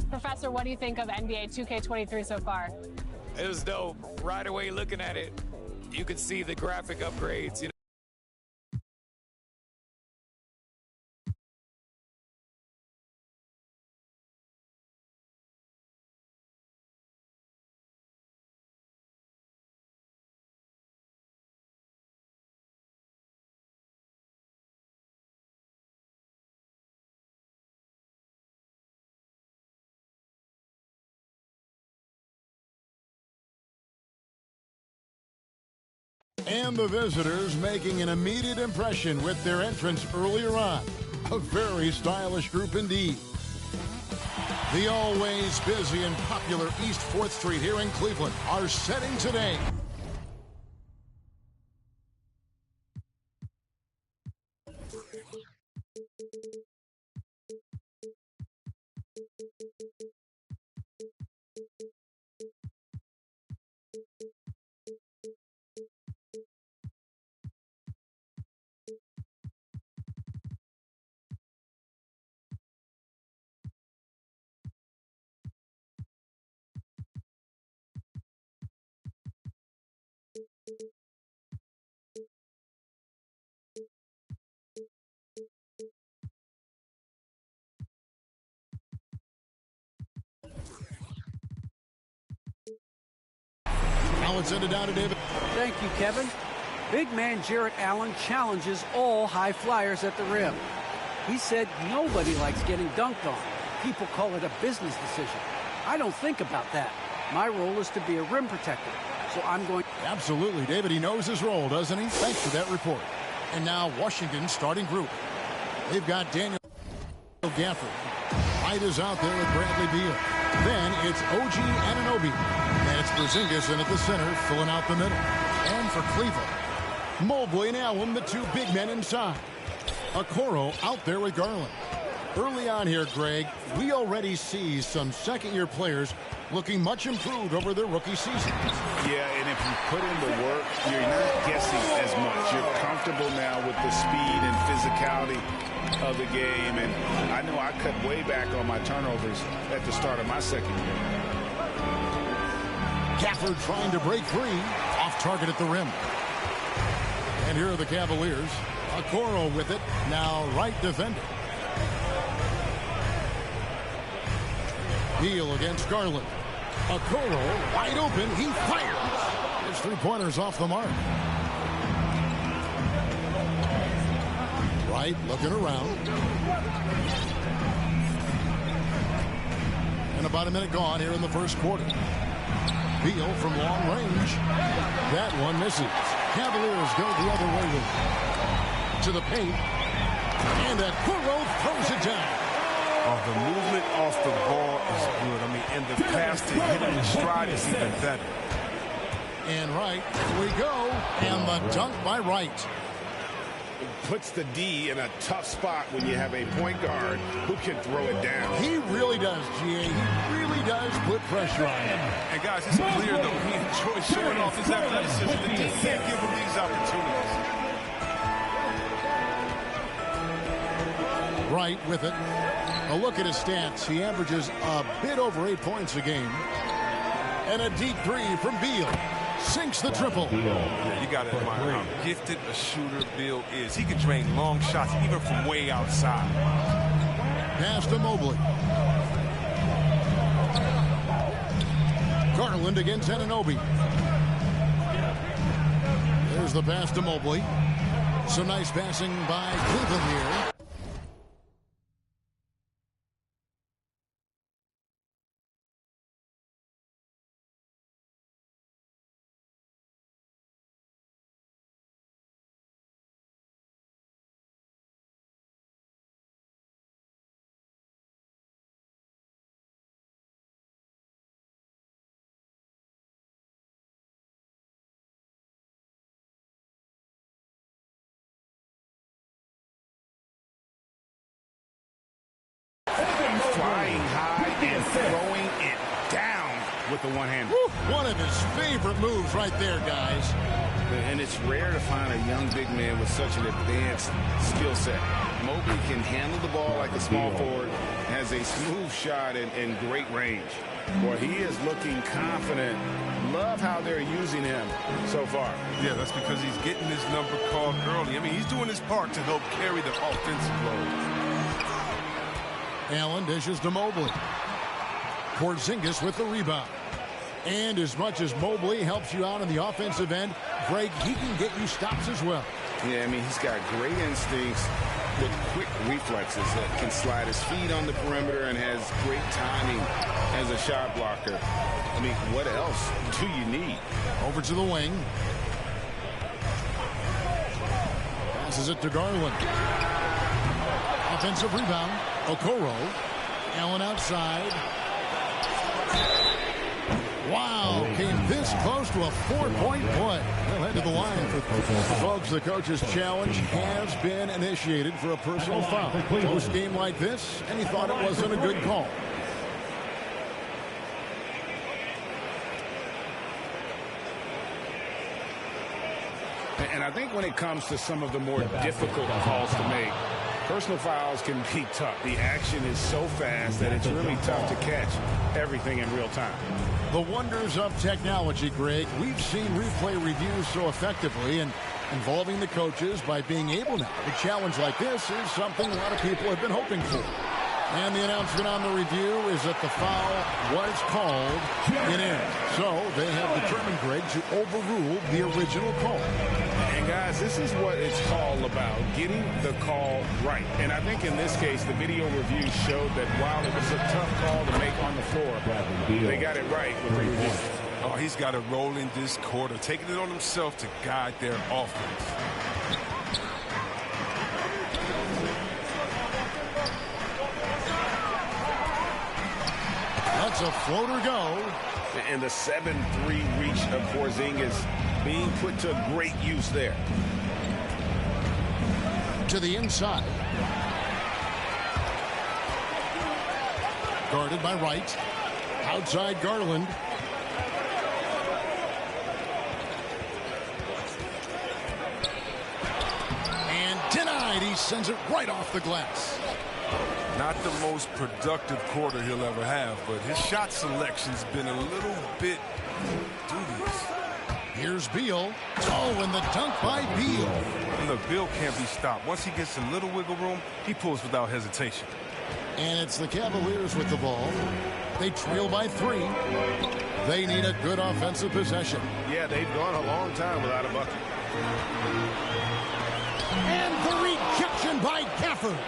Professor, what do you think of NBA 2K23 so far? It was dope. Right away looking at it, you could see the graphic upgrades, you know. And the visitors making an immediate impression with their entrance earlier on. A very stylish group indeed. The always busy and popular East 4th Street here in Cleveland are setting today. Now it's ended down to David. Thank you, Kevin. Big man Jarrett Allen challenges all high flyers at the rim. He said nobody likes getting dunked on. People call it a business decision. I don't think about that. My role is to be a rim protector, so I'm going... Absolutely, David. He knows his role, doesn't he? Thanks for that report. And now Washington's starting group. They've got Daniel Gafford. White is out there with Bradley Beal. Then it's OG Anunoby. And it's Porzingis in at the center, filling out the middle. And for Cleveland, Mobley and Allen, the two big men inside. Okoro out there with Garland. Early on here, Greg, we already see some second-year players looking much improved over their rookie season. Yeah, and if you put in the work, you're not guessing as much. You're comfortable now with the speed and physicality of the game. And I know I cut way back on my turnovers at the start of my second year. Gafford trying to break free. Off target at the rim. And here are the Cavaliers. Okoro with it. Now right defender. Beal against Garland. Okoro wide open. He fires. His three-pointers off the mark. Wright looking around. And about a minute gone here in the first quarter. Beal from long range. That one misses. Cavaliers go the other way with it. To the paint. And Okoro throws it down. The movement off the ball is good. I mean, and the pass to hit him in stride is even better. And Wright, here we go. And the dunk by Wright. Puts the D in a tough spot when you have a point guard who can throw it down. He really does, G.A. He really does put pressure on him. And guys, it's clear, though, he enjoys showing off his athleticism. And he can't give him these opportunities. Wright with it. A look at his stats. He averages a bit over 8 points a game. And a deep three from Beal. Sinks the triple. Yeah, you got to admire how gifted a shooter Beal is. He can drain long shots even from way outside. Pass to Mobley. Garland against Anunoby. There's the pass to Mobley. Some nice passing by Cleveland here. Flying high and throwing it down with the one-hand. One of his favorite moves right there, guys. And it's rare to find a young big man with such an advanced skill set. Mobley can handle the ball like a small forward, has a smooth shot and great range. Boy, he is looking confident. Love how they're using him so far. Yeah, that's because he's getting his number called early. I mean, he's doing his part to help carry the offensive load. Allen dishes to Mobley. Porzingis with the rebound. And as much as Mobley helps you out on the offensive end, Greg, he can get you stops as well. Yeah, I mean, he's got great instincts with quick reflexes that can slide his feet on the perimeter and has great timing as a shot blocker. I mean, what else do you need? Over to the wing. Passes it to Garland. Offensive rebound. Okoro. Allen outside. Wow, came this close to a 4-point play. They'll head to the line. Folks, the coach's challenge has been initiated for a personal foul. Close game like this, and he thought it wasn't a good call. And I think when it comes to some of the more difficult calls to make, personal fouls can be tough. The action is so fast that it's really tough to catch everything in real time. The wonders of technology, Greg. We've seen replay reviews so effectively, and involving the coaches by being able now to challenge like this is something a lot of people have been hoping for. And the announcement on the review is that the foul was called in end. So they have determined, Greg, to overrule the original call. And guys, this is what it's all about, getting the call right. And I think in this case, the video review showed that while it was a tough call to make on the floor, they got it right with the review. Oh, he's got a role in this quarter, taking it on himself to guide their offense. That's a floater go. And the 7-3 reach of Porzingis being put to great use there. To the inside. Guarded by Wright. Outside Garland. And denied. He sends it right off the glass. Not the most productive quarter he'll ever have, but his shot selection's been a little bit dubious. Here's Beal. Oh, and the dunk by Beal. And look, Beal can't be stopped. Once he gets a little wiggle room, he pulls without hesitation. And it's the Cavaliers with the ball. They trail by 3. They need a good offensive possession. Yeah, they've gone a long time without a bucket. And the rejection by Gafford.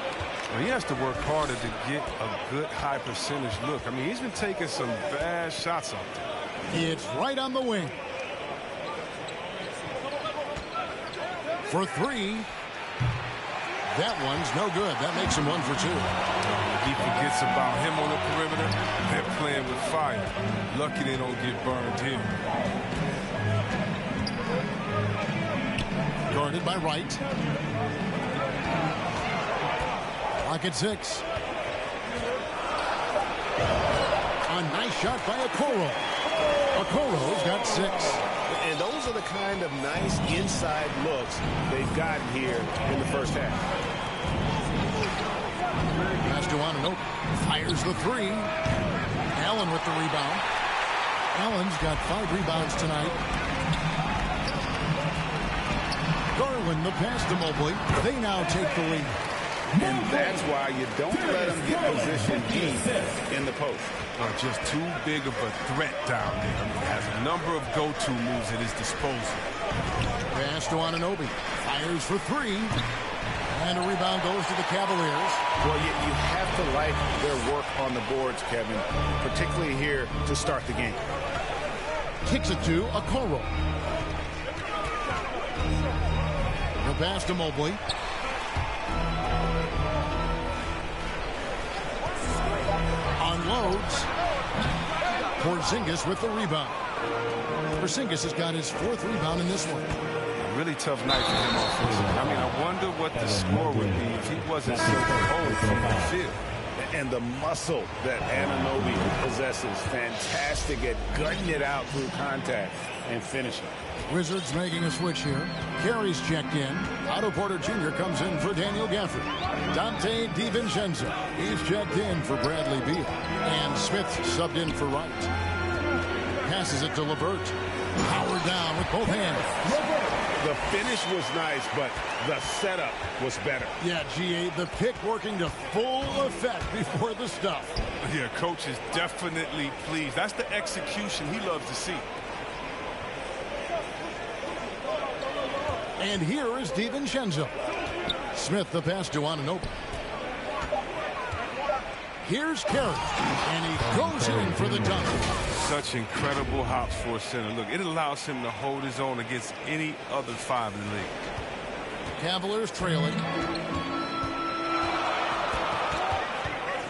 Well, he has to work harder to get a good high percentage look. I mean, he's been taking some bad shots out there. It's right on the wing. For 3. That one's no good. That makes him 1 for 2. He forgets about him on the perimeter. They're playing with fire. Lucky they don't get burned here. Guarded by Wright. Clock at 6. A nice shot by Okoro. Okoro's got 6. And those are the kind of nice inside looks they've gotten here in the first half. Pass to Ananobi. Fires the 3. Allen with the rebound. Allen's got 5 rebounds tonight. Garland the pass to Mobley. They now take the lead. And that's why you don't let them get positioned deep in the post. Just too big of a threat down there. I mean, he has a number of go-to moves at his disposal. Pass to Ananobi. Fires for 3. And a rebound goes to the Cavaliers. Well, you have to like their work on the boards, Kevin, particularly here to start the game. Kicks it to Okoro. The pass to Mobley. Unloads. Porzingis with the rebound. Porzingis has got his 4th rebound in this one. Really tough night for him offensively. I mean, I wonder what the score would be if he wasn't so cold from the field. And the muscle that Anunoby possesses, fantastic at gutting it out through contact. and finish him. Wizards making a switch here. Carey's checked in. Otto Porter Jr. comes in for Daniel Gafford. Dante DiVincenzo, he's checked in for Bradley Beal. And Smith subbed in for Wright. Passes it to LeVert. Howard down with both hands. The finish was nice, but the setup was better. Yeah, G.A., the pick working to full effect before the stuff. Yeah, coach is definitely pleased. That's the execution he loves to see. And here is DiVincenzo. Smith the pass to Anunoby. Here's Carey, and he goes in for the dunk. Such incredible hops for a center. Look, it allows him to hold his own against any other five in the league. Cavaliers trailing.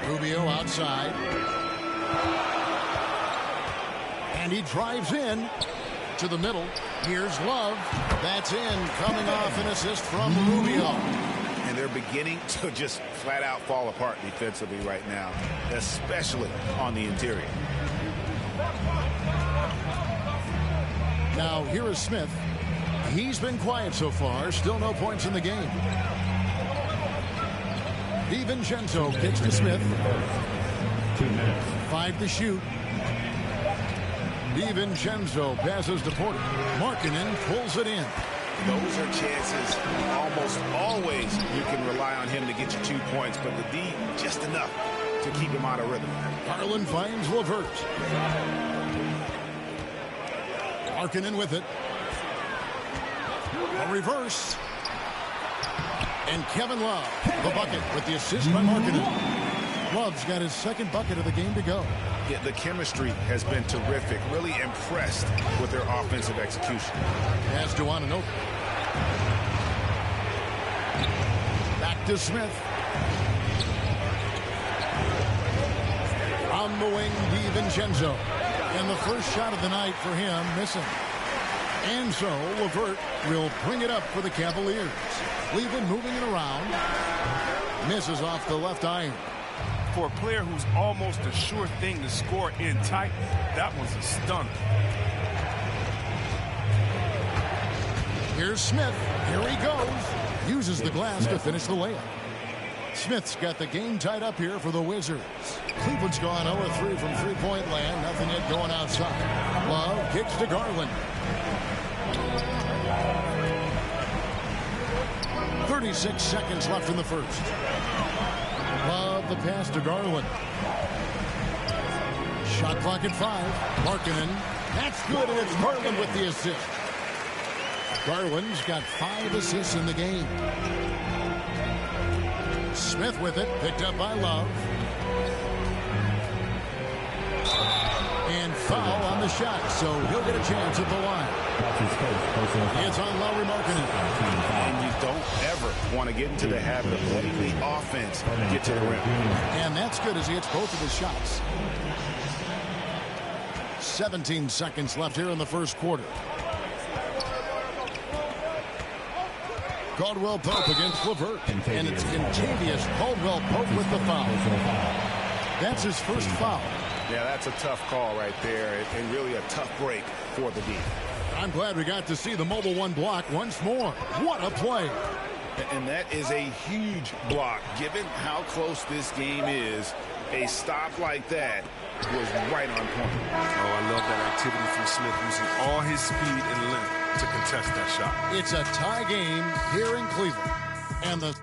Rubio outside. And he drives in to the middle. Here's Love. That's in, coming off an assist from Rubio. And they're beginning to just flat out fall apart defensively right now, especially on the interior. Now here is Smith. He's been quiet so far. Still no points in the game. DiVincenzo kicks to Smith. 2 minutes. 5 to shoot. DiVincenzo passes to Porter. Markkanen pulls it in. Those are chances almost always you can rely on him to get you 2 points, but the D just enough to keep him out of rhythm. Garland finds LeVert. Markkanen with it. A reverse. And Kevin Love, the bucket with the assist by Markkanen. Love's got his second bucket of the game to go. Yeah, the chemistry has been terrific. Really impressed with their offensive execution. Pass to Anunoby. Back to Smith. On the wing, DiVincenzo. And the first shot of the night for him, missing. And so LeVert will bring it up for the Cavaliers. Cleveland moving it around. Misses off the left iron. For a player who's almost a sure thing to score in tight, that was a stunner. Here's Smith. Here he goes. Uses the glass to finish the layup. Smith's got the game tied up here for the Wizards. Cleveland's gone 0-3 from three-point land. Nothing yet going outside. Love kicks to Garland. 36 seconds left in the first. Love the pass to Garland. Shot clock at 5. Markkanen. That's good, and it's Garland with the assist. Garland's got 5 assists in the game. Smith with it, picked up by Love. And foul on the shot, so he'll get a chance at the line. It's on Lauri Markkanen. And you don't ever want to get into the habit of letting the offense get to the rim. And that's good as he hits both of his shots. 17 seconds left here in the first quarter. Caldwell Pope against LeVert. And it's Contavious Caldwell Pope with the foul. That's his first foul. Yeah, that's a tough call right there, and really a tough break for the D. I'm glad we got to see the mobile one block once more. What a play. And that is a huge block. Given how close this game is, a stop like that was right on point. Oh, I love that activity from Smith, using all his speed and length to contest that shot. It's a tie game here in Cleveland. And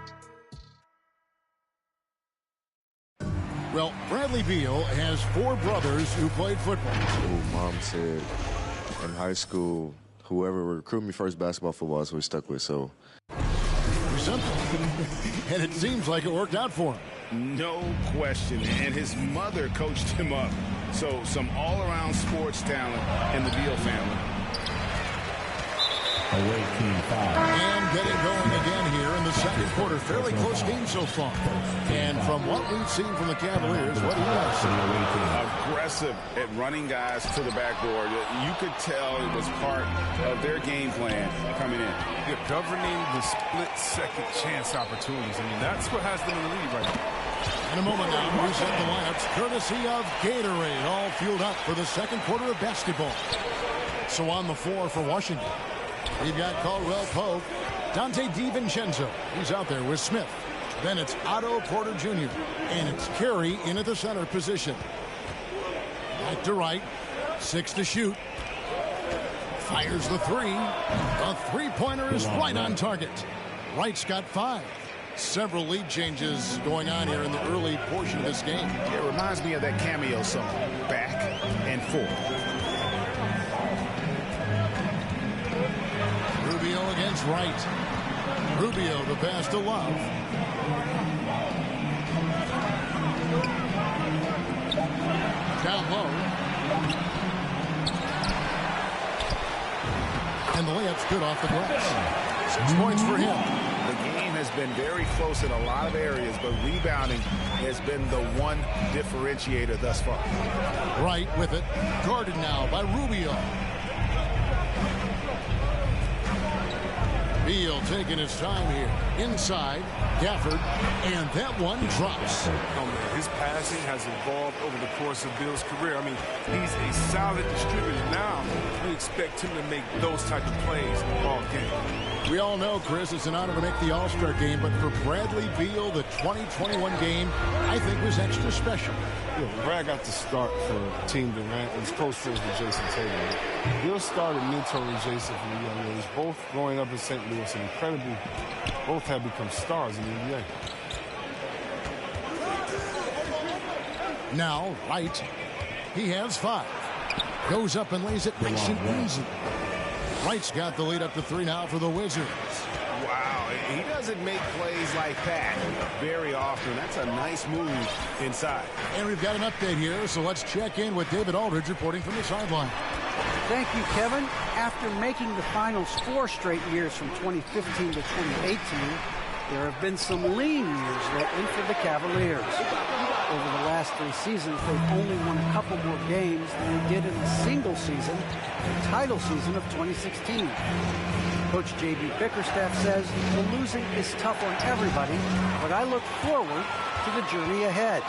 well, Bradley Beal has 4 brothers who played football. Mom said in high school, whoever recruited me first basketball, football, that's what we stuck with. So, and it seems like it worked out for him. No question. And his mother coached him up. So some all-around sports talent in the Beal family. Away team foul. And getting going again here in the second quarter. Fairly close game so far. And from what we've seen from the Cavaliers, what do you guys see? Aggressive at running guys to the backboard. You could tell it was part of their game plan coming in. Yeah, governing the split-second chance opportunities. I mean, that's what has them in the lead right now. In a moment now, we set the lineups courtesy of Gatorade. All fueled up for the second quarter of basketball. So on the floor for Washington, we've got Caldwell Pope, Dante DiVincenzo. He's out there with Smith. Then it's Otto Porter Jr. And it's Carey in at the center position. Back to Wright. 6 to shoot. Fires the three. The three-pointer is right on target. Wright's got 5. Several lead changes going on here in the early portion of this game. It reminds me of that cameo song, Back and Forth. Rubio against Wright. Rubio the pass to Love. Down low. And the layup's good off the glass. 6 points for him. The game has been very close in a lot of areas, but rebounding has been the one differentiator thus far. Wright with it. Guarded now by Rubio. Beal taking his time here. Inside, Gafford, and that one drops. Oh, man, his passing has evolved over the course of Beal's career. I mean, he's a solid distributor now. We expect him to make those type of plays all game. We all know, Chris, it's an honor to make the All-Star game, but for Bradley Beal, the 2021 game, I think was extra special. Yeah, Brad got the start for Team Durant. He's close friends with Jason Tatum. Beal started mentoring Jason from the young age, both growing up in St. Louis, and incredibly, both have become stars in the NBA. Now, Wright, he has 5. Goes up and lays it nice and easy. Wright's got the lead up to 3 now for the Wizards. Wow, he doesn't make plays like that very often. That's a nice move inside. And we've got an update here, so let's check in with David Aldridge reporting from the sideline. Thank you, Kevin. After making the finals 4 straight years from 2015 to 2018, there have been some lean years lately for the Cavaliers. Over the last 3 seasons, they've only won a couple more games than they did in the single season, the title season of 2016. Coach J.B. Bickerstaff says the losing is tough on everybody, but I look forward to the journey ahead.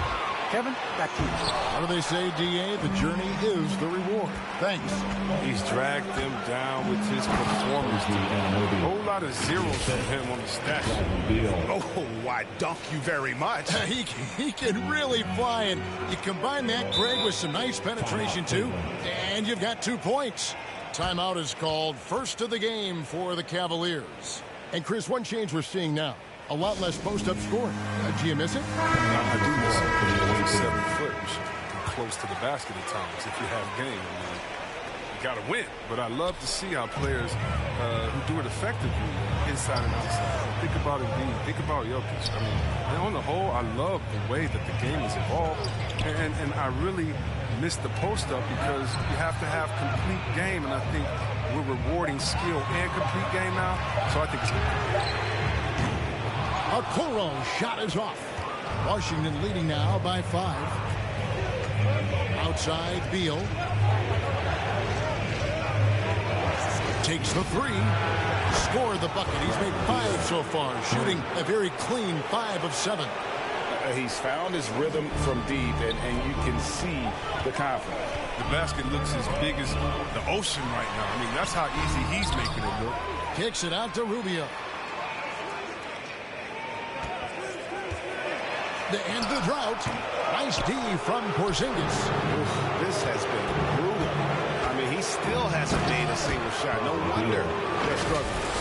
Kevin, back to you. How do they say, D.A.? The journey is the reward. Thanks. He's dragged them down with his performance. A whole lot of zeros from him on the stat sheet. Oh, why, dunk you very much. He can really fly, and you combine that, Greg, with some nice penetration, too, and you've got 2 points. Timeout is called. First of the game for the Cavaliers. And, Chris, one change we're seeing now. A lot less post-up scoring. Do you miss it? I do miss it. 7 foot. You should be close to the basket at times if you have game. I mean, you got to win. But I love to see how players who do it effectively, inside and outside. Think about it, think about Jokic. I mean, on the whole, I love the way that the game has evolved. And I really miss the post-up because you have to have complete game. And I think we're rewarding skill and complete game now. So I think it's good. Okoro shot is off. Washington leading now by 5. Outside, Beal. Takes the 3. Scored the bucket. He's made 5 so far, shooting a very clean 5 of 7. He's found his rhythm from deep, and you can see the confidence. The basket looks as big as the ocean right now. I mean, that's how easy he's making it look. Kicks it out to Rubio. To end the drought. Nice D from Porzingis. This has been brutal. I mean, he still hasn't made a single shot. No wonder they're struggling.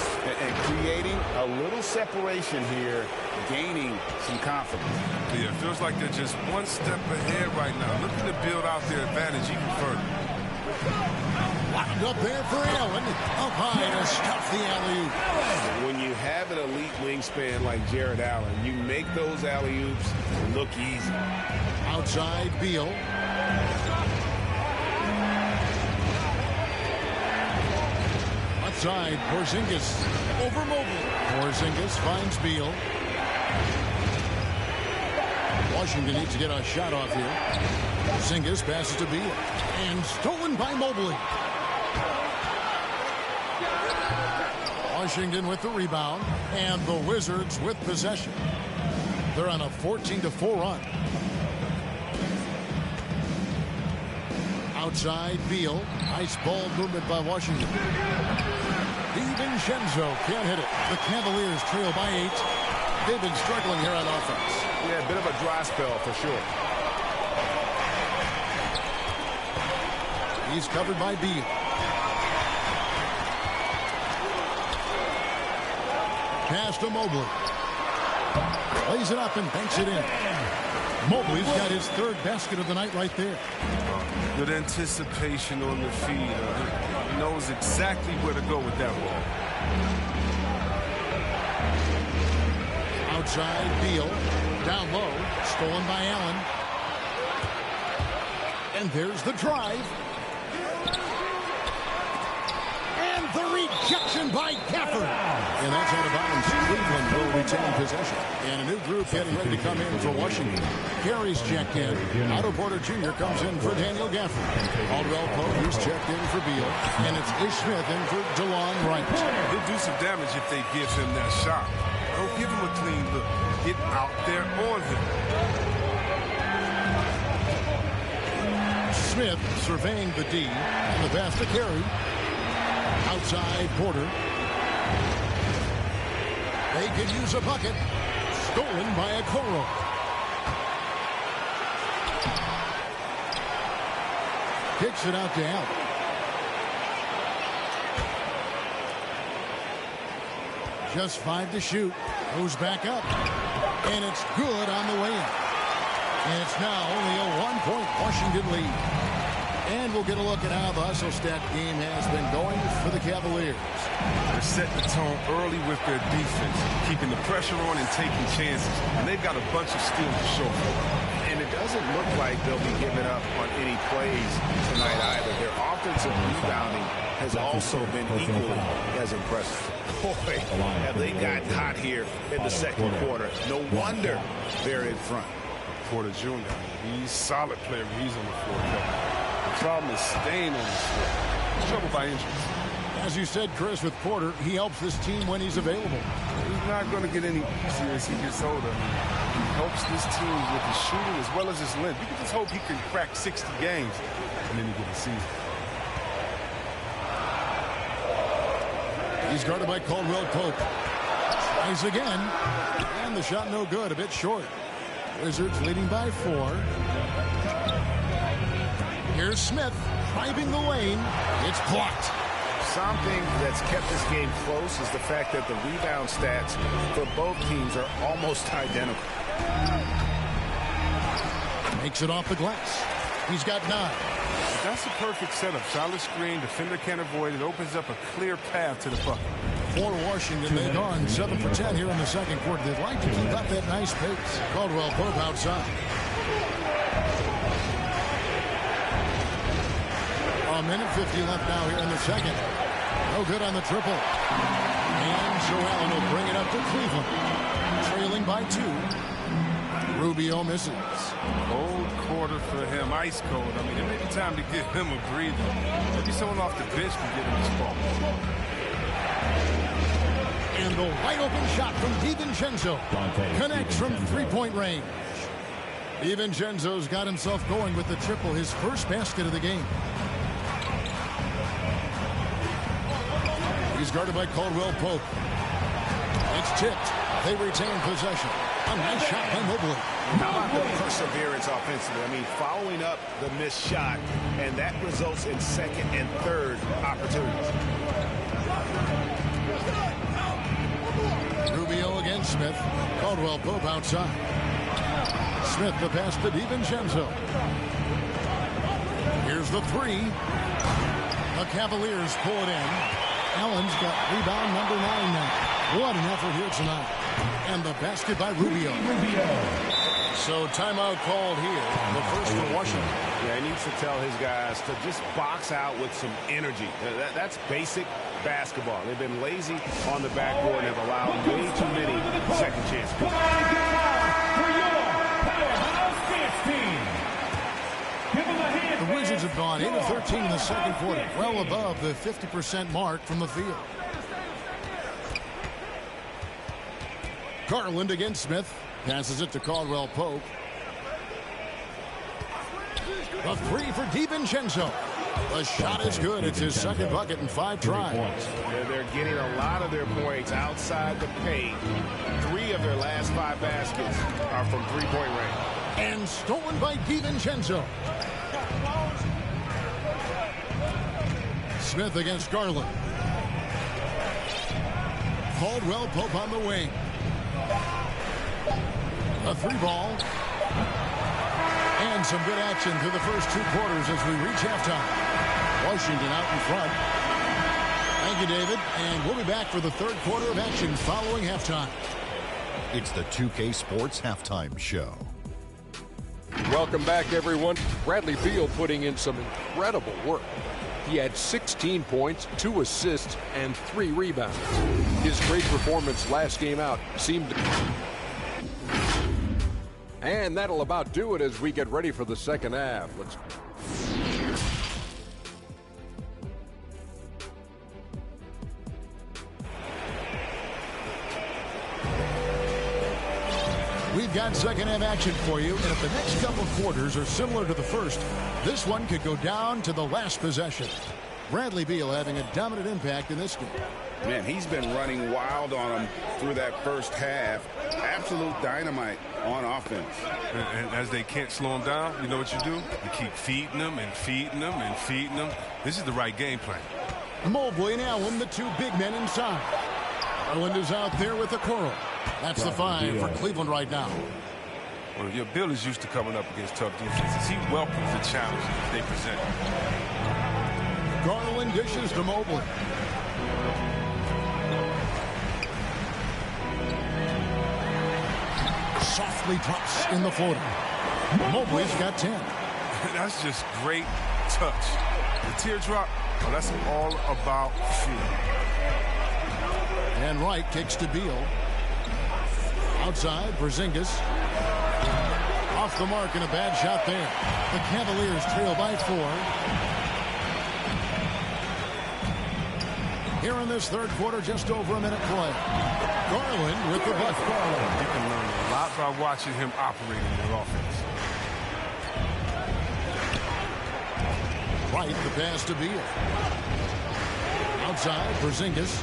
And creating a little separation here, gaining some confidence. Yeah, it feels like they're just one step ahead right now, looking to build out their advantage even further. Locked up there for Allen. Up high to stuff the alley-oop. When you have an elite wingspan like Jared Allen, you make those alley-oops look easy. Outside, Beal. Outside, Porzingis. Over Mobley. Porzingis finds Beal. Washington needs to get a shot off here. Porzingis passes to Beal. And stolen by Mobley. Washington with the rebound, and the Wizards with possession. They're on a 14-4 run. Outside, Beal. Nice ball movement by Washington. DiVincenzo can't hit it. The Cavaliers trail by 8. They've been struggling here on offense. Yeah, a bit of a dry spell for sure. He's covered by Beal. Pass to Mobley. Lays it up and banks it in. Mobley's got his 3rd basket of the night right there. Good anticipation on the feed. He knows exactly where to go with that ball. Outside, Beal. Down low. Stolen by Allen. And there's the drive. And the rejection by Gafford. And that's out of bounds. Cleveland will retain possession. And a new group getting ready to come in for Washington. Gary's checked in. Otto Porter Jr. comes in for Daniel Gafford. Caldwell Pope, who's checked in for Beal. And it's Ish Smith in for DeLon Wright. He'll do some damage if they give him that shot. Don't give him a clean look. Get out there on him. Smith surveying the D. And the pass to Carey. Outside, Porter. They could use a bucket. Stolen by Okoro. Kicks it out to Allen. Just 5 to shoot. Goes back up. And it's good on the way in. And it's now only a 1-point Washington lead. And we'll get a look at how the hustle stat game has been going for the Cavaliers. They're setting the tone early with their defense, keeping the pressure on and taking chances. And they've got a bunch of steals to show for it. And it doesn't look like they'll be giving up on any plays tonight either. Their offensive rebounding has also been equally as impressive. Boy, have they gotten hot here in the second quarter. No wonder they're in front. Porter Jr., he's a solid player when he's on the floor. The problem is staying on the floor. Trouble by injuries. As you said, Chris, with Porter, he helps this team when he's available. He's not going to get any easier as he gets older. He helps this team with his shooting as well as his length. You can just hope he can crack 60 games in any given season. He's guarded by Caldwell Pope. Tries again. And the shot no good, a bit short. Wizards leading by 4. Here's Smith driving the lane. It's blocked. Something that's kept this game close is the fact that the rebound stats for both teams are almost identical. Makes it off the glass. He's got 9. That's a perfect setup. Solid screen. Defender can't avoid it. Opens up a clear path to the bucket. For Washington, they've gone 7 for 10 here in the second quarter. They'd like to keep up that nice pace. Caldwell Pope outside. A minute 50 left now here in the second. No good on the triple. And so Allen will bring it up to Cleveland. Trailing by 2. Rubio misses. Cold quarter for him. Ice cold. I mean, it may be time to give him a breather. Maybe someone off the bench can get him this ball. And the wide open shot from DiVincenzo connects from 3-point range. DiVincenzo's got himself going with the triple, his first basket of the game. He's guarded by Caldwell Pope. It's tipped. They retain possession. A nice shot by Mobley. How about the perseverance offensively? I mean, following up the missed shot, and that results in second and third opportunities. Rubio against Smith. Caldwell Pope outside. Smith the pass to DiVincenzo. Here's the 3. The Cavaliers pull it in. Allen's got rebound number 9 now. What an effort here tonight. And the basket by Rubio. So timeout called here. The first for Washington. Yeah, he needs to tell his guys to just box out with some energy. That's basic basketball. They've been lazy on the backboard and have allowed way too many second chances. The Wizards have gone 8 of 13 in the second quarter, well above the 50% mark from the field. Garland against Smith. Passes it to Caldwell Pope. The three for DiVincenzo. The shot is good. It's his second bucket in 5 tries. Yeah, they're getting a lot of their points outside the paint. 3 of their last 5 baskets are from three-point range. And stolen by DiVincenzo. Smith against Garland. Caldwell Pope on the wing. A 3-ball. And some good action through the first 2 quarters as we reach halftime. Washington out in front. Thank you, David. And we'll be back for the third quarter of action following halftime. It's the 2K Sports Halftime Show. Welcome back, everyone. Bradley Beal putting in some incredible work. He had 16 points, 2 assists, and 3 rebounds. His great performance last game out seemed to... And that'll about do it as we get ready for the second half. We've got second half action for you, and if the next couple quarters are similar to the first, this one could go down to the last possession. Bradley Beal having a dominant impact in this game. Man, he's been running wild on them through that first half. Absolute dynamite on offense. And as they can't slow him down, you know what you do? You keep feeding them and feeding them and feeding them. This is the right game plan. Mobley and Allen, the 2 big men inside. Garland is out there with the Okoro. That's the 5 for Cleveland right now. Well, your Bill is used to coming up against tough defenses. He welcomes the challenges they present. Garland dishes to Mobley. Softly drops in the floater. Mobley's got 10. That's just great touch. The teardrop, oh, that's all about feel. And Wright kicks to Beal. Outside, Porzingis. Off the mark and a bad shot there. The Cavaliers trail by 4. Here in this third quarter, just over a minute play. Garland with the bucket. You can learn a lot by watching him operate in their offense. Wright, the pass to Beal. Outside, Porzingis.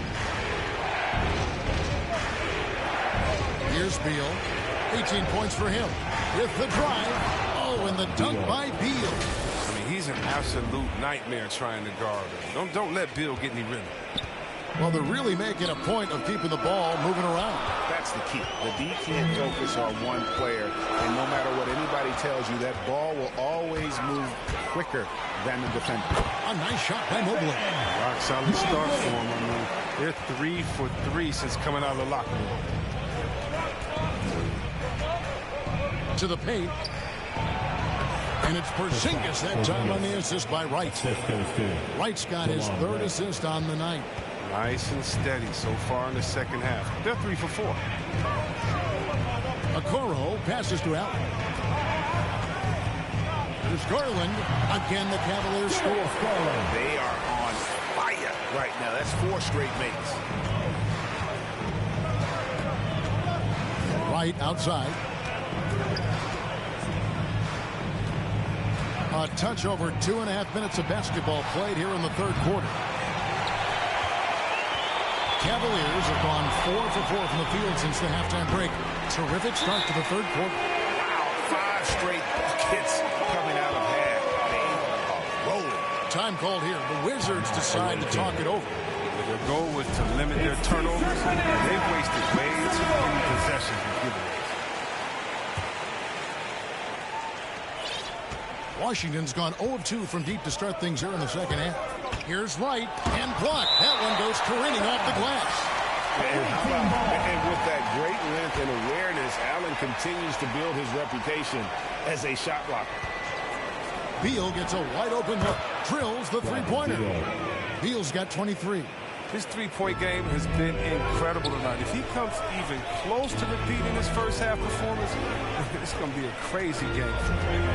Here's Beal. 18 points for him. With the drive. Oh, and the dunk by Beal. I mean, he's an absolute nightmare trying to guard him. Don't let Beal get any rhythm. Well, they're really making a point of keeping the ball moving around. That's the key. The D can't focus on one player, and no matter what anybody tells you, that ball will always move quicker than the defender. A nice shot by Mobley. Rock solid start for him. I mean, they're 3 for 3 since coming out of the locker room. To the paint. And it's Porzingis that time on the assist by Wright. Wright's got his 3rd assist on the night. Nice and steady so far in the second half. They're 3 for 4. Okoro passes to Allen. There's Garland. Again, the Cavaliers score. They are on fire right now. That's 4 straight makes. Wright outside. A touch over 2.5 minutes of basketball played here in the third quarter. Cavaliers have gone 4 for 4 from the field since the halftime break. Terrific start to the third quarter. Wow, 5 straight buckets coming out of half. They are rolling. Time called here. The Wizards decide to talk it over. Their goal was to limit their turnovers. They've wasted way too many possessions with giveaways. Washington's gone 0 of 2 from deep to start things here in the second half. Here's Wright and blocked. That one goes careening off the glass. And with that great length and awareness, Allen continues to build his reputation as a shot blocker. Beal gets a wide open look. Drills the three-pointer. Beal's got 23. His three-point game has been incredible tonight. If he comes even close to repeating his first half performance, it's going to be a crazy game for him.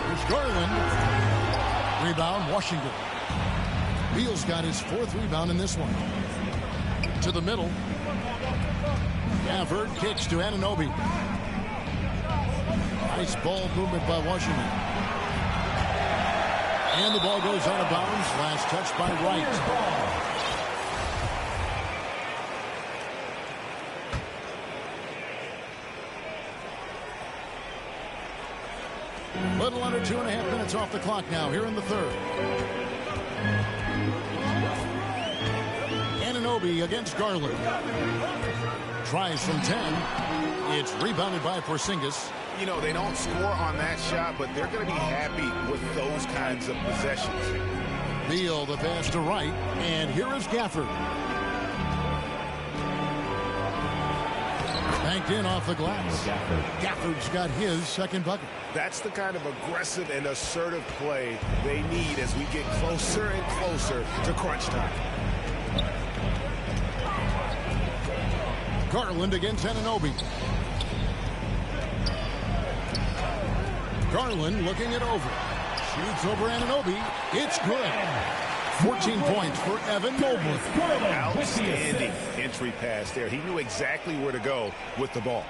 Here's Garland. Rebound, Washington. Beal's got his 4th rebound in this one. To the middle. Gafford kicks to Anunoby. Nice ball movement by Washington. And the ball goes out of bounds. Last touch by Wright. Little under 2.5 minutes off the clock now here in the third. Anunoby against Garland. Tries from 10. It's rebounded by Porzingis. You know, they don't score on that shot, but they're going to be happy with those kinds of possessions. Beal, the pass to Wright, and here is Gafford. Banked in off the glass. Gafford's got his second bucket. That's the kind of aggressive and assertive play they need as we get closer and closer to crunch time. Garland against Anunoby. Garland looking it over. Shoots over Anunoby. It's good. 14 points for Evan Mobley. Outstanding entry pass there. He knew exactly where to go with the ball.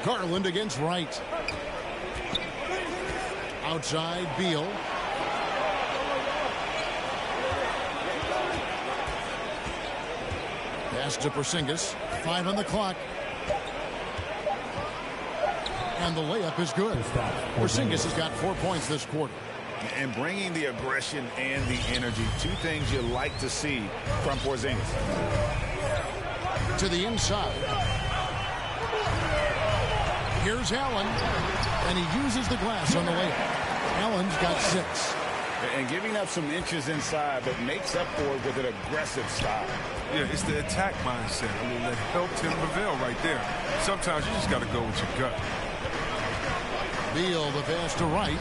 Garland against Wright. Outside, Beal. Pass to Porzingis. 5 on the clock. And the layup is good. Porzingis has got 4 points this quarter. And bringing the aggression and the energy, two things you like to see from Porzingis. To the inside. Here's Allen, and he uses the glass on the layup. Allen's got 6. And giving up some inches inside, but makes up for it with an aggressive style. Yeah, it's the attack mindset. I mean, that helped him prevail right there. Sometimes you just got to go with your gut. Beal, the pass to Wright.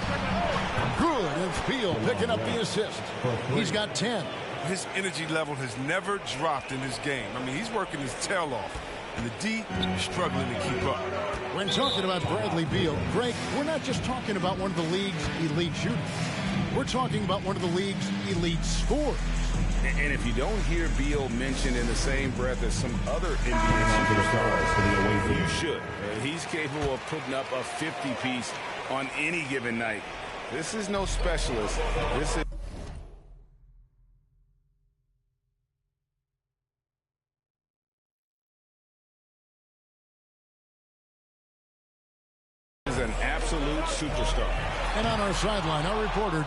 Good. It's Beal picking up the assist. He's got 10. His energy level has never dropped in this game. I mean, he's working his tail off. And the D is struggling to keep up. When talking about Bradley Beal, Greg, we're not just talking about one of the league's elite shooters. We're talking about one of the league's elite scorers. And if you don't hear Beal mentioned in the same breath as some other NBA superstars, you should. He's capable of putting up a 50-piece on any given night. This is no specialist. This is an absolute superstar. And on our sideline, our reporter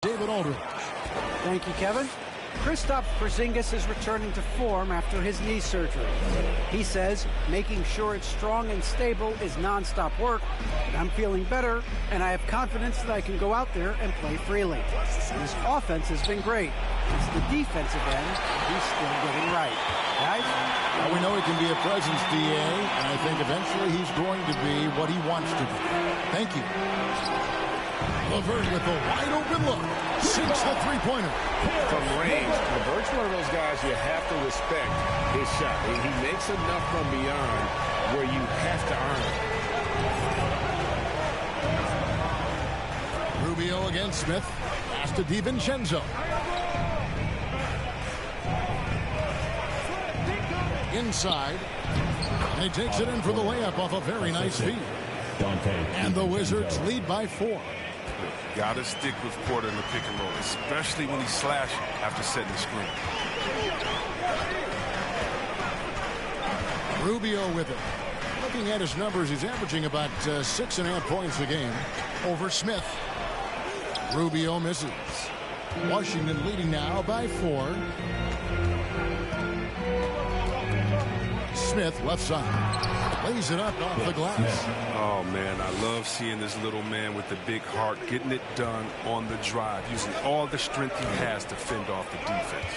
David Aldridge. Thank you, Kevin. Kristaps Porzingis is returning to form after his knee surgery. He says making sure it's strong and stable is nonstop work, but I'm feeling better, and I have confidence that I can go out there and play freely. His offense has been great. It's the defensive end he's still getting right. Guys? Well, we know he can be a presence, DA, and I think eventually he's going to be what he wants to be. Thank you. LeVert with a wide open look. Sinks the three-pointer. From range, LeVert's one of those guys you have to respect his shot. He makes enough from beyond where you have to earn it. Rubio against Smith. Pass to DiVincenzo. Inside. And he takes it in for the layup off a very nice feed. And the Wizards lead by 4. Got to stick with Porter in the pick and roll, especially when he's slashing after setting the screen. Rubio with it. Looking at his numbers, he's averaging about 6.5 points a game over Smith. Rubio misses. Washington leading now by 4. Smith left side. Lays it up off the glass. Oh, man, I love seeing this little man with the big heart getting it done on the drive, using all the strength he has to fend off the defense.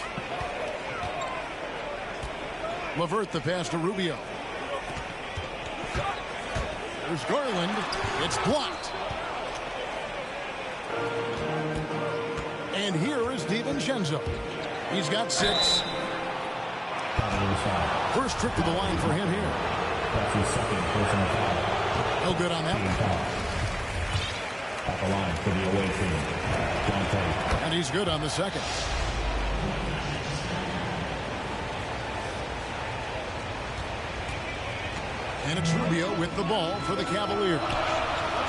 LeVert the pass to Rubio. There's Garland. It's blocked. And here is DiVincenzo. He's got 6. First trip to the line for him here. That's his second personal foul. No good on that one. At the line for the away team, Dante. And he's good on the second. And it's Rubio with the ball for the Cavaliers.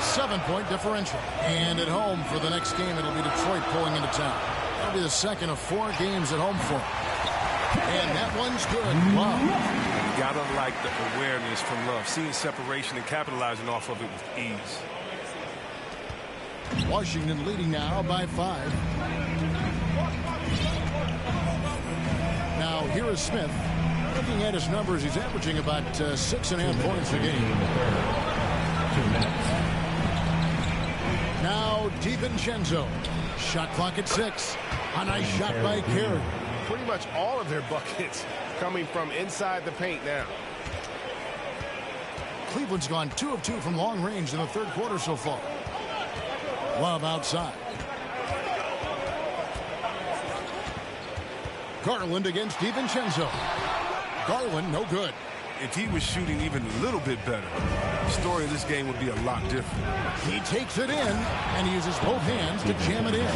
7-point differential. And at home for the next game, it'll be Detroit pulling into town. That'll be the second of 4 games at home for him. And that one's good. Wow. You got to like the awareness from Love, seeing separation and capitalizing off of it with ease. Washington leading now by 5. Now here is Smith. Looking at his numbers, he's averaging about 6.5 points a game. 2 minutes. Now DiVincenzo. Shot clock at 6. A nice shot by Carey. Pretty much all of their buckets coming from inside the paint now. Cleveland's gone 2 of 2 from long range in the third quarter so far. Love outside. Garland against DiVincenzo. Garland, no good. If he was shooting even a little bit better, the story of this game would be a lot different. He takes it in and he uses both hands to jam it in.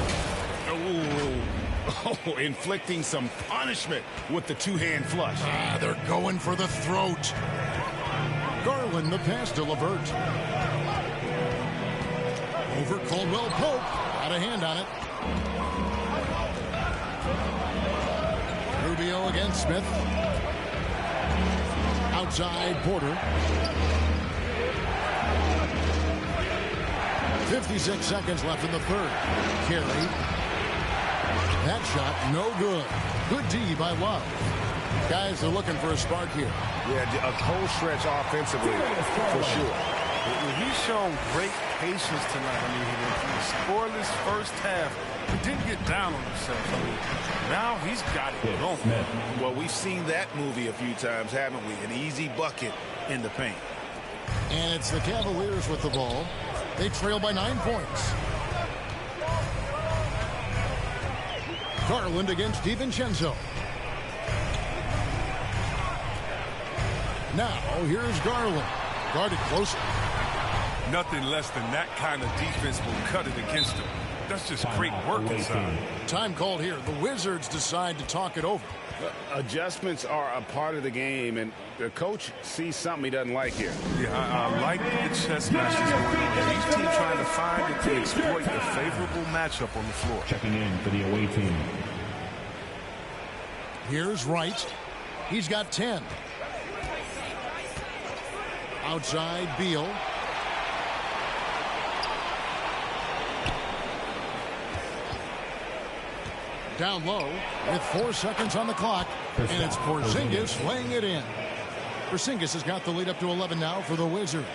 Oh, inflicting some punishment with the 2-hand flush. They're going for the throat. Garland the pass to LeVert. Over Caldwell Pope. Got a hand on it. Rubio against Smith. Outside Porter. 56 seconds left in the third. Carey. That shot, no good. Good D by Love. Guys are looking for a spark here. Yeah, a cold stretch offensively, for sure. He's shown great patience tonight. I mean, he went through a scoreless first half. He didn't get down on himself. I mean, now he's got it going. Well, we've seen that movie a few times, haven't we? An easy bucket in the paint. And it's the Cavaliers with the ball. They trail by 9 points. Garland against DiVincenzo. Now, here's Garland. Guarded closer. Nothing less than that kind of defense will cut it against him. That's just great work inside. Time called here. The Wizards decide to talk it over. Adjustments are a part of the game, and the coach sees something he doesn't like here. Yeah, I like the chess match that's going on. Each team trying to find and to exploit the favorable matchup on the floor. Checking in for the away team. Here's Wright. He's got 10. Outside Beal. Down low with 4 seconds on the clock, and it's Porzingis laying it in. Porzingis has got the lead up to 11 now for the Wizards.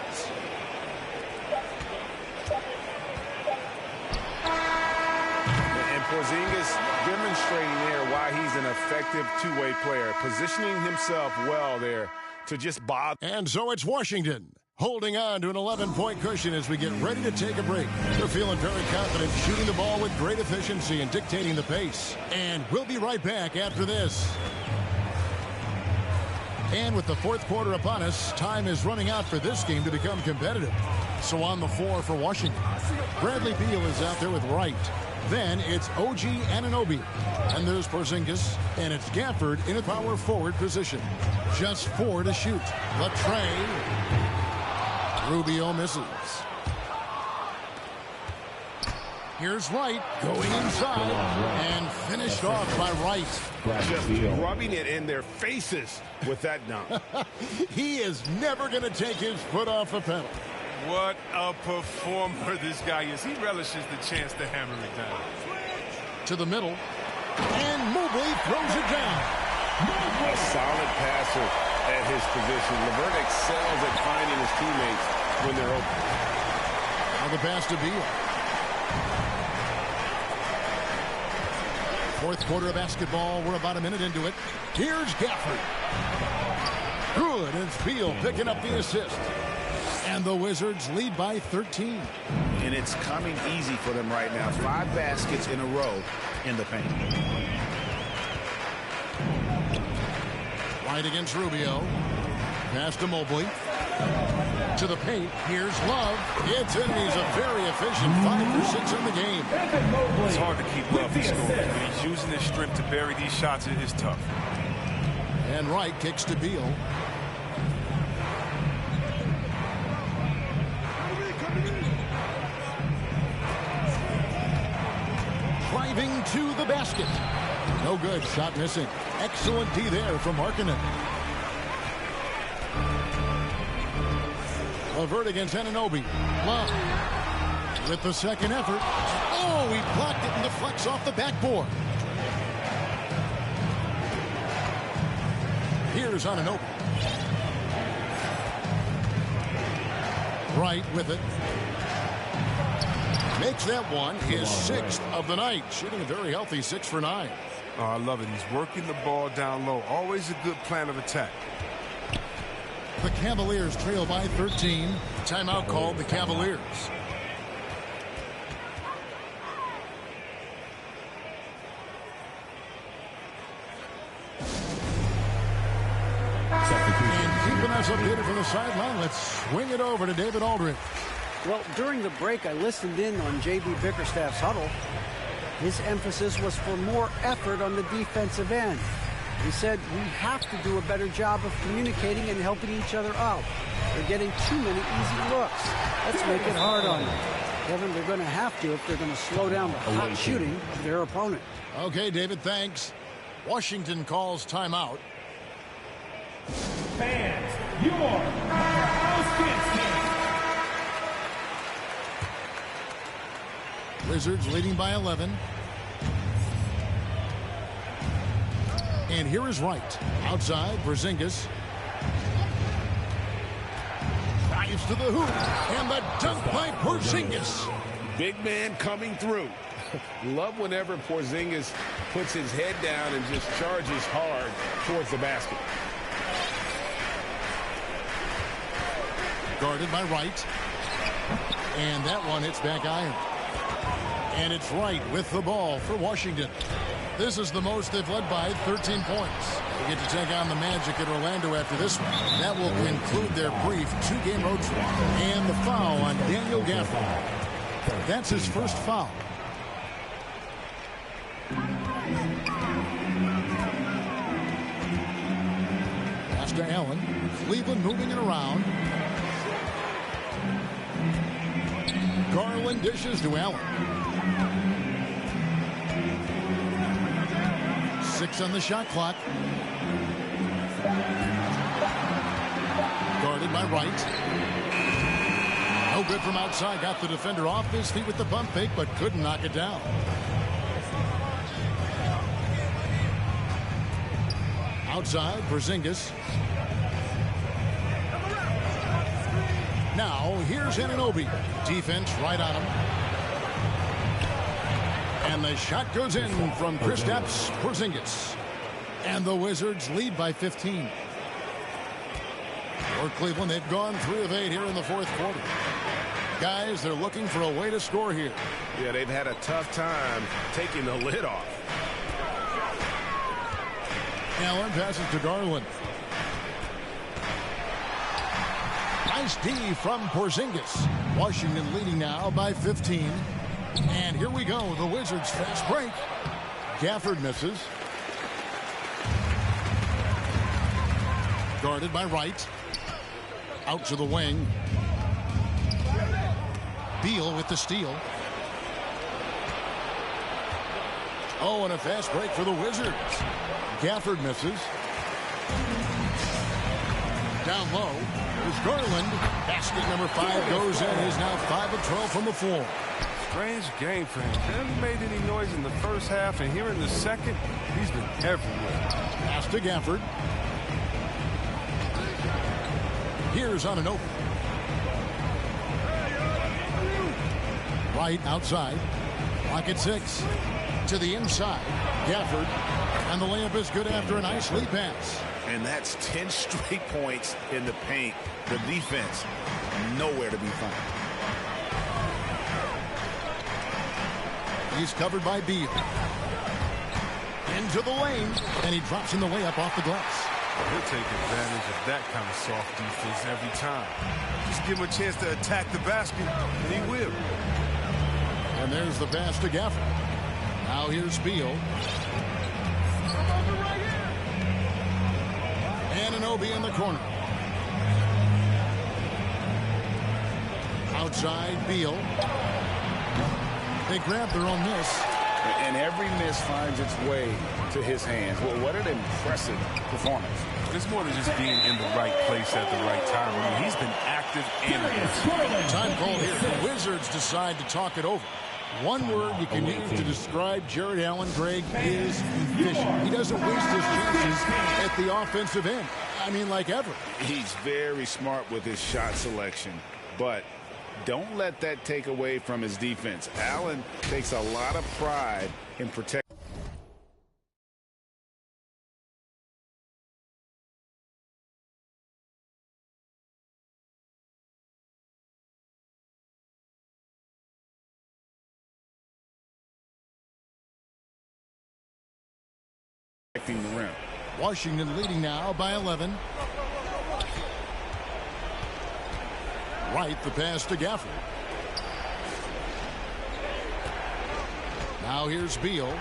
And Porzingis demonstrating there why he's an effective two-way player, positioning himself well there to just bother. And so it's Washington holding on to an 11-point cushion as we get ready to take a break. They're feeling very confident, shooting the ball with great efficiency and dictating the pace. And we'll be right back after this. And with the fourth quarter upon us, time is running out for this game to become competitive. So on the floor for Washington, Bradley Beal is out there with Wright. Then it's OG Anunoby. And there's Porzingis. And it's Gafford in a power forward position. Just 4 to shoot. Latrey. Rubio misses. Here's Wright going inside and finished off by Wright. Just rubbing it in their faces with that dunk. He is never going to take his foot off the pedal. What a performer this guy is. He relishes the chance to hammer it down. To the middle. And Mobley throws it down. A solid passer at his position. LeVert excels at finding his teammates when they're open. Now the pass to Beal. Fourth quarter of basketball. We're about a minute into it. Here's Gafford. Good. And it's Beal picking up the assist. And the Wizards lead by 13. And it's coming easy for them right now. 5 baskets in a row in the paint. Right against Rubio. Pass to Mobley. To the paint. Here's Love. It's in. He's a very efficient 5 for 6 in the game. It's hard to keep Love from scoring. When he's using his strength to bury these shots, it is tough. And Wright kicks to Beal. Driving to the basket. No good. Shot missing. Excellent D there from Markkanen. LeVert against Anunoby. Love with the second effort. Oh, he blocked it and deflects off the backboard. Here's Anunoby. Wright with it. Makes that one his 6th of the night. Shooting a very healthy 6 for 9. Oh, I love it. He's working the ball down low. Always a good plan of attack. The Cavaliers trail by 13. Timeout called the Cavaliers. And keeping us updated from the sideline, let's swing it over to David Aldridge. Well, during the break, I listened in on J.B. Bickerstaff's huddle. His emphasis was for more effort on the defensive end. He said we have to do a better job of communicating and helping each other out. They're getting too many easy looks. Let's make it hard on them. Kevin, they're going to have to if they're going to slow down the hot shooting of their opponent. Okay, David, thanks. Washington calls timeout. Fans, your house Wizards leading by 11. And here is Wright. Outside, Porzingis. Dives to the hoop. And the dunk by Porzingis. Big man coming through. Love whenever Porzingis puts his head down and just charges hard towards the basket. Guarded by Wright. And that one hits back iron. And it's Wright with the ball for Washington. This is the most they've led by 13 points. They get to take on the Magic at Orlando after this one. That will conclude their brief 2-game road trip. And the foul on Daniel Gafford. That's his first foul. Pass to Allen. Cleveland moving it around. Garland dishes to Allen. 6 on the shot clock. Guarded by Wright. No good from outside. Got the defender off his feet with the pump fake, but couldn't knock it down. Outside, Porzingis. Now, here's Anunoby. Defense right on him. And the shot goes in from Kristaps Porzingis. And the Wizards lead by 15. For Cleveland, they've gone 3 of 8 here in the fourth quarter. Guys, they're looking for a way to score here. Yeah, they've had a tough time taking the lid off. Allen passes to Garland. Nice D from Porzingis. Washington leading now by 15. And here we go. The Wizards fast break. Gafford misses. Guarded by Wright. Out to the wing. Beal with the steal. Oh, and a fast break for the Wizards. Gafford misses. Down low. There's Garland. Basket number 5 goes in. He's now 5 of 12 from the floor. Strange game for him. Hasn't made any noise in the first half, and here in the second, he's been everywhere. Pass to Gafford. Here's Anunoby. Right outside. Clock at 6. To the inside. Gafford. And the layup is good after a nice lead pass. And that's 10 straight points in the paint. The defense, nowhere to be found. He's covered by Beal. Into the lane. And he drops in the way up off the glass. He'll take advantage of that kind of soft defense every time. Just give him a chance to attack the basket, and he will. And there's the pass to Gafford. Now here's Beal. Anunoby in the corner. Outside, Beal. They grab their own miss. And every miss finds its way to his hands. Well, what an impressive performance. It's more than just being in the right place at the right time. I mean, he's been active and aggressive. Time called here. The Wizards decide to talk it over. One word you can use to describe Jared Allen, Greg, is efficient. He doesn't waste his chances at the offensive end. I mean, like ever. He's very smart with his shot selection, but don't let that take away from his defense. Allen takes a lot of pride in protecting. The rim. Washington leading now by 11. Right, the pass to Gafford. Now here's Beal.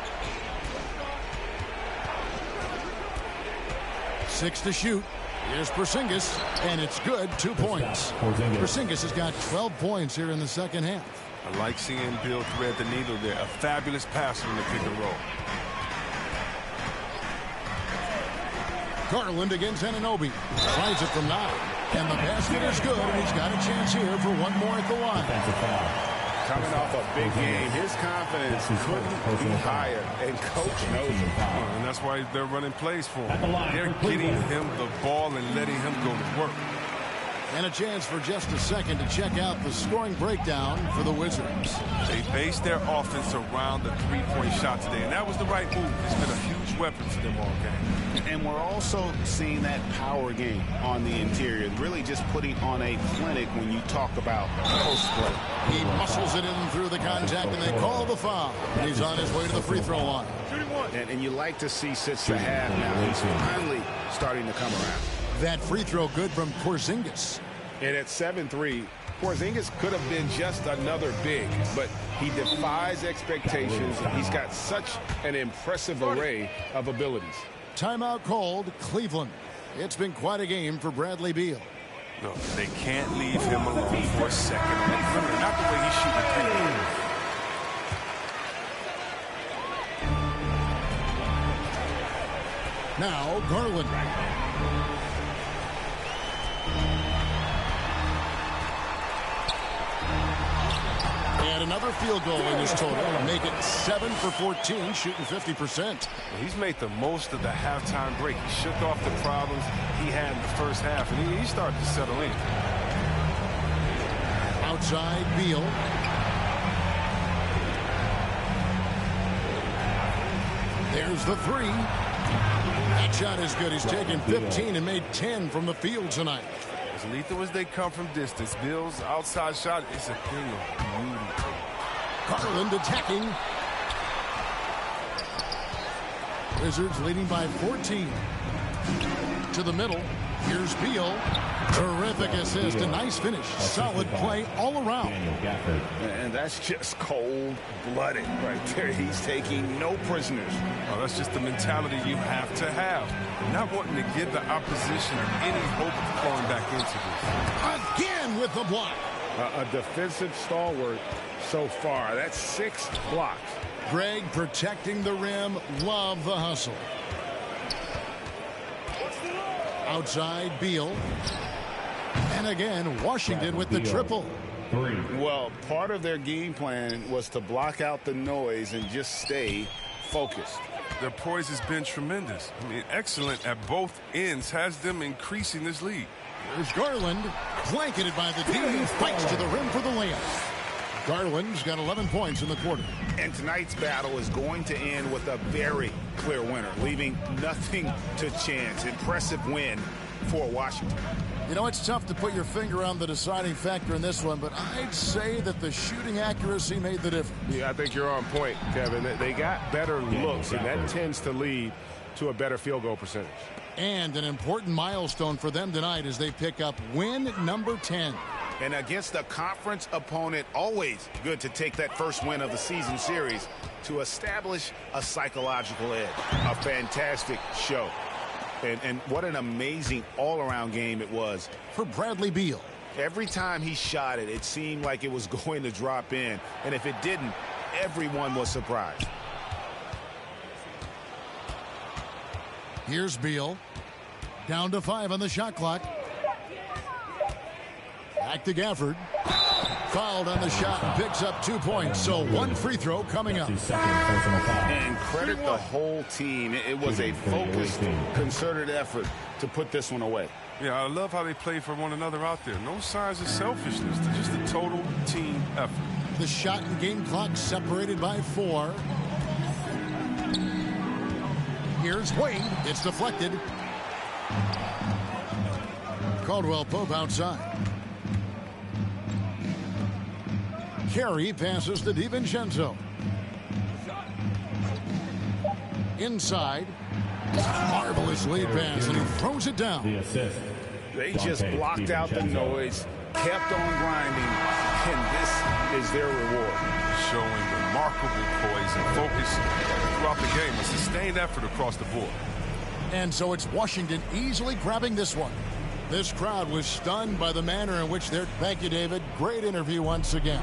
6 to shoot. Here's Porzingis, and it's good. 2 points. Porzingis has got 12 points here in the second half. I like seeing Beal thread the needle there. A fabulous passer in the pick and roll. Garland against Anunoby. Slides it from 9. And the basket is good, and he's got a chance here for one more at the line. Coming off a big game, his confidence couldn't be higher, and coach knows it. And that's why they're running plays for him. They're getting him the ball and letting him go to work. And a chance for just a second to check out the scoring breakdown for the Wizards. They based their offense around the three-point shot today, and that was the right move. It's been a huge weapon for them all game. And we're also seeing that power game on the interior, really just putting on a clinic when you talk about post play. He muscles it in through the contact, and they call the foul. And he's on his way to the free throw line. And you like to see 6 to half now. He's finally starting to come around. That free throw good from Porzingis. And at 7-3, Porzingis could have been just another big, but he defies expectations. He's got such an impressive array of abilities. Timeout called, Cleveland. It's been quite a game for Bradley Beal. No, they can't leave him alone for a second. Not the way he's shooting three. Now, Garland. And another field goal in this total. Make it 7 for 14, shooting 50%. He's made the most of the halftime break. He shook off the problems he had in the first half, and he started to settle in. Outside, Beal. There's the three. That shot is good. He's taken 15 and made 10 from the field tonight. As lethal as they come from distance, Beal's outside shot is a thing of beauty. Garland attacking. Wizards leading by 14. To the middle. Here's Beal. Terrific assist. A nice finish. Solid play all around. And that's just cold-blooded right there. He's taking no prisoners. Oh, that's just the mentality you have to have. Not wanting to give the opposition any hope of falling back into this. Again with the block. A defensive stalwart so far. That's 6 blocks. Greg protecting the rim. Love the hustle. Outside, Beal. And again, Washington with the triple. Well, part of their game plan was to block out the noise and just stay focused. Their poise has been tremendous. I mean, excellent at both ends, has them increasing this lead. There's Garland, blanketed by the D, fights to the rim for the layup. Garland's got 11 points in the quarter. And tonight's battle is going to end with a very clear winner, leaving nothing to chance. Impressive win for Washington. You know, it's tough to put your finger on the deciding factor in this one, but I'd say that the shooting accuracy made the difference. Yeah, I think you're on point, Kevin. They got better looks, and that tends to lead to a better field goal percentage. And an important milestone for them tonight as they pick up win number 10. And against a conference opponent, always good to take that first win of the season series to establish a psychological edge. A fantastic show. And what an amazing all-around game it was for Bradley Beal. Every time he shot it, it seemed like it was going to drop in. And if it didn't, everyone was surprised. Here's Beal. Down to 5 on the shot clock. Back to Gafford. Fouled on the shot and picks up 2 points. So 1 free throw coming up. And credit the whole team. It was a focused, concerted effort to put this one away. Yeah, I love how they play for one another out there. No signs of selfishness. They're just a total team effort. The shot and game clock separated by 4. Here's Wade. It's deflected. Caldwell Pope outside. Carey passes to DiVincenzo. Inside. Marvelous lead pass, and he throws it down. They just blocked out the noise, kept on grinding, and this is their reward. Showing remarkable poise and focus throughout the game. A sustained effort across the board. And so it's Washington easily grabbing this one. This crowd was stunned by the manner in which they're... Thank you, David. Great interview once again.